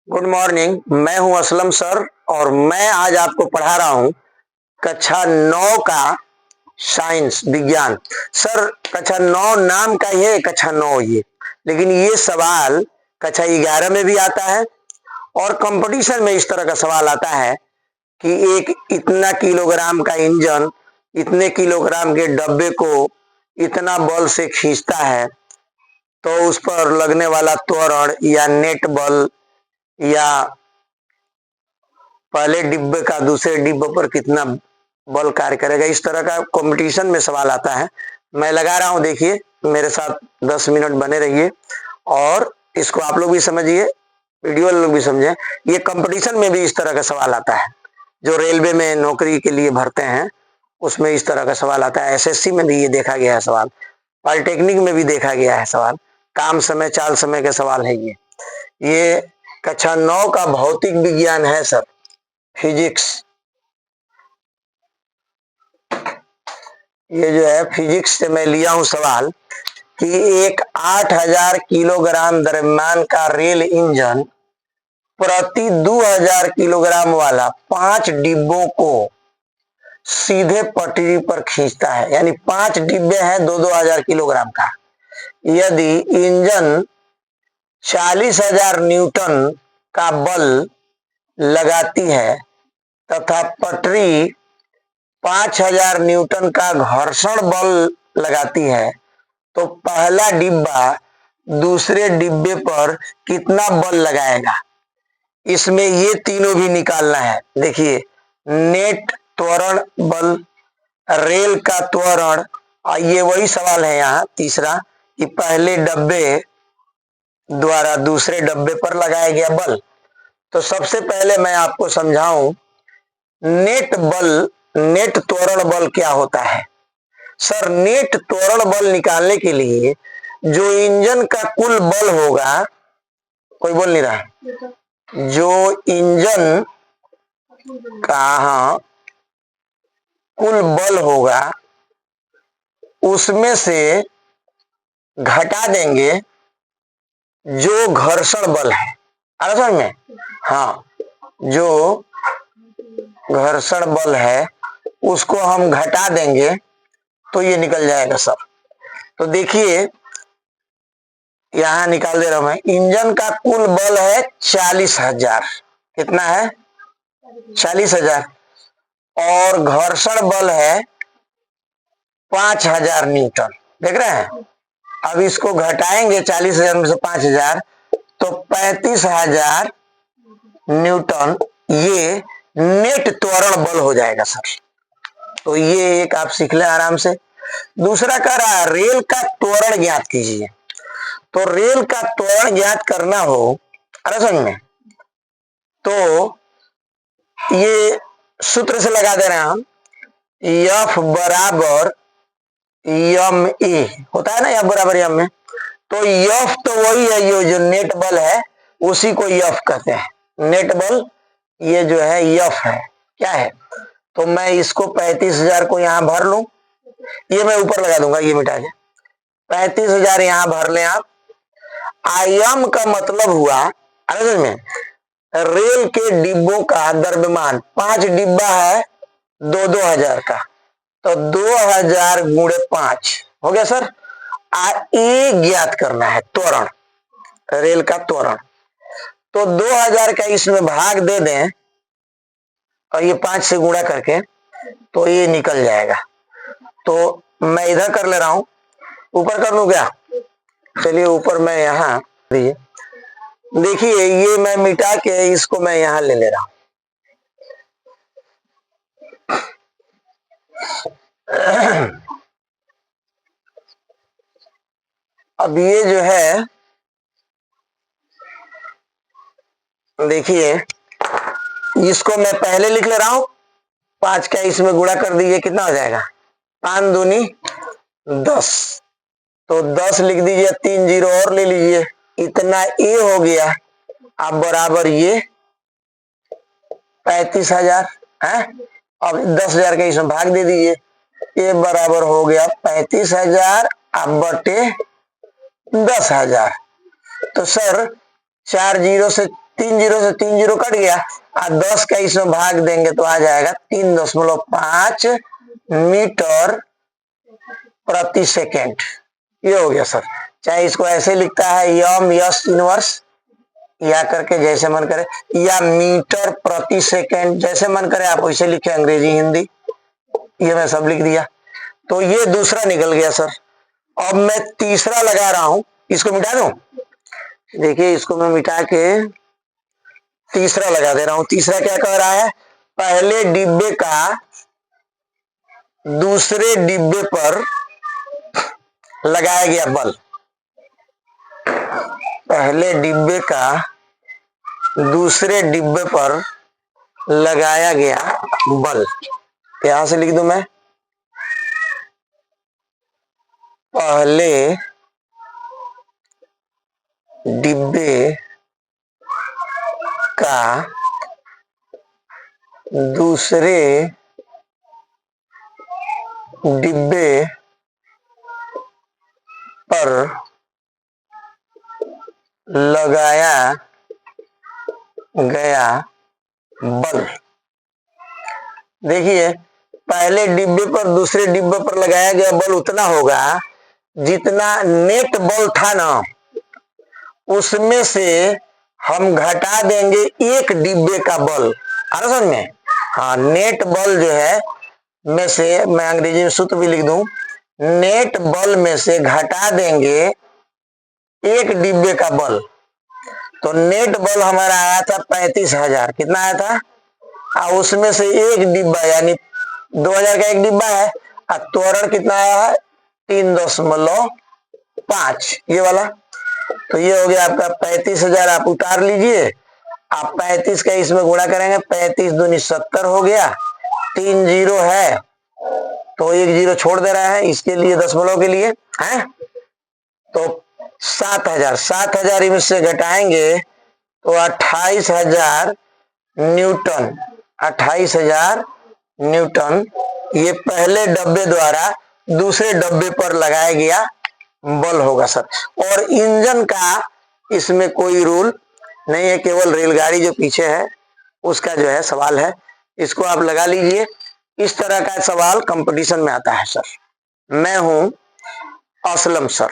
Good morning. मैं हूं Aslam sir और मैं आज आपको पढ़ा रहा हूं कक्षा 9 का साइंस विज्ञान। सर कक्षा 9 नाम का ही है, कक्षा 9 ये, लेकिन ये सवाल कक्षा 11 में भी आता है और कंपटीशन में इस तरह का सवाल आता है कि एक इतना किलोग्राम का इंजन इतने किलोग्राम के डब्बे को इतना बल से खींचता है, तो उस पर लगने वाला त्वरण या नेट बल या पहले डिब्बे का दूसरे डिब्बे पर कितना बल कार्य करेगा, इस तरह का कंपटीशन में सवाल आता है। मैं लगा रहा हूं, देखिए मेरे साथ 10 मिनट बने रहिए और इसको आप लोग भी समझिए, वीडियो लोग भी समझे। ये कंपटीशन में भी इस तरह का सवाल आता है, जो रेलवे में नौकरी के लिए भरते हैं उसमें इस तरह का सवाल आता है। एसएससी में भी ये देखा गया है सवाल, पॉलिटेक्निक में भी देखा गया है सवाल, काम समय चाल समय के सवाल है ये कक्षा 9 का भौतिक विज्ञान है सर, फिजिक्स। ये जो है फिजिक्स से मैं लिया हूं सवाल कि एक 8000 किलोग्राम द्रव्यमान का रेल इंजन प्रति 2000 किलोग्राम वाला 5 डिब्बों को सीधे पटरी पर खींचता है, यानी 5 डिब्बे हैं 2-2000 किलोग्राम का। यदि इंजन 40,000 न्यूटन का बल लगाती है तथा पटरी 5000 न्यूटन का घर्षण बल लगाती है, तो पहला डिब्बा दूसरे डिब्बे पर कितना बल लगाएगा। इसमें ये तीनों भी निकालना है। देखिए, नेट त्वरण बल, रेल का त्वरण, और ये वही सवाल है यहाँ तीसरा कि पहले डब्बे द्वारा दूसरे डब्बे पर लगाया गया बल। तो सबसे पहले मैं आपको समझाऊं नेट बल, नेट त्वरण बल क्या होता है। सर, नेट त्वरण बल निकालने के लिए जो इंजन का कुल बल होगा, कोई बोल नहीं रहा, जो इंजन का कुल बल होगा उसमें से घटा देंगे जो घर्षण बल है। समझ में? हाँ, जो घर्षण बल है उसको हम घटा देंगे तो ये निकल जाएगा सर। तो देखिए, यहां निकाल दे रहा हूं मैं। इंजन का कुल बल है 40,000। कितना है? 40,000। और घर्षण बल है 5000 न्यूटन। देख रहे हैं? अब इसको घटाएंगे 40,000 में से 5000, तो 35,000 न्यूटन ये नेट त्वरण बल हो जाएगा सर। तो ये एक आप सीख लें आराम से। दूसरा कह रहा है रेल का त्वरण ज्ञात कीजिए। तो रेल का त्वरण ज्ञात करना हो, समझ में, तो ये सूत्र से लगा दे रहे हैं हम। F बराबर यम ए होता है ना, F बराबर यम में। तो F तो वही है, ये जो नेट बल है उसी को F कहते हैं। नेट बल ये जो है F है, क्या है। तो मैं इसको 35,000 को यहां भर लूं, ये मैं ऊपर लगा दूंगा, ये मिटा के 35,000 यहां भर लें आप। आयम का मतलब हुआ, समझ में, रेल के डिब्बों का द्रव्यमान। 5 डिब्बा है 2-2000 का, तो 2000 गुणे 5 हो गया सर। ए ज्ञात करना है त्वरण, रेल का त्वरण। तो 2000 का इसमें भाग दे दें और ये 5 से गुणा करके, तो ये निकल जाएगा। तो मैं इधर कर ले रहा हूं, ऊपर कर लूं क्या? चलिए ऊपर मैं यहां, देखिए ये मैं मिटा के इसको मैं यहां ले ले रहा हूं। अब ये जो है, देखिए इसको मैं पहले लिख ले रहा हूं। 5 का इसमें गुणा कर दीजिए, कितना हो जाएगा? 5 दूनी 10, तो 10 लिख दीजिए, 3 जीरो और ले लीजिए, इतना ए हो गया। अब बराबर ये 35,000 है। अब 10,000 का इसमें भाग दे दीजिए, ये बराबर हो गया 35,000 अब बटे 10,000। तो सर 4 जीरो से 3 जीरो से 3 जीरो कट गया, और 10 का इसमें भाग देंगे तो आ जाएगा 3.5 मीटर प्रति सेकेंड। ये हो गया सर। चाहे इसको ऐसे लिखता है यम यस इनवर्स या करके जैसे मन करे, या मीटर प्रति सेकेंड जैसे मन करे आप वैसे लिखे, अंग्रेजी हिंदी ये मैं सब लिख दिया। तो ये दूसरा निकल गया सर। अब मैं तीसरा लगा रहा हूं, इसको मिटा दूं। देखिए इसको मैं मिटा के तीसरा लगा दे रहा हूं। तीसरा क्या कह रहा है, पहले डिब्बे का दूसरे डिब्बे पर लगाया गया बल। पहले डिब्बे का दूसरे डिब्बे पर लगाया गया बल, यहां से लिख दूं मैं, पहले डिब्बे का दूसरे डिब्बे पर लगाया गया बल। देखिए पहले डिब्बे पर दूसरे डिब्बे पर लगाया गया बल उतना होगा जितना नेट बल था ना, उसमें से हम घटा देंगे एक डिब्बे का बल। आ रहा समझ में? हाँ, नेट बल जो है में से मैं अंग्रेजी में सूत्र भी लिख दूं, नेट बल में से घटा देंगे एक डिब्बे का बल। तो नेट बल हमारा आया था 35,000। कितना आया था? और उसमें से एक डिब्बा यानी 2,000 का एक डिब्बा है, और त्वरण कितना आया है? 3.5 ये वाला। तो ये हो गया आपका 35,000। आप उतार लीजिए, आप 35 का इसमें गुणा करेंगे, 35 दूनी 70 हो गया, 3 जीरो है तो 1 जीरो छोड़ दे रहा है इसके लिए, दशमलव के लिए है। तो 7,000 इससे घटाएंगे तो 28,000 न्यूटन। 28,000 न्यूटन ये पहले डब्बे द्वारा दूसरे डब्बे पर लगाया गया बल होगा सर। और इंजन का इसमें कोई रूल नहीं है, केवल रेलगाड़ी जो पीछे है उसका जो है सवाल है, इसको आप लगा लीजिए। इस तरह का सवाल कंपटीशन में आता है सर। मैं हूं असलम सर।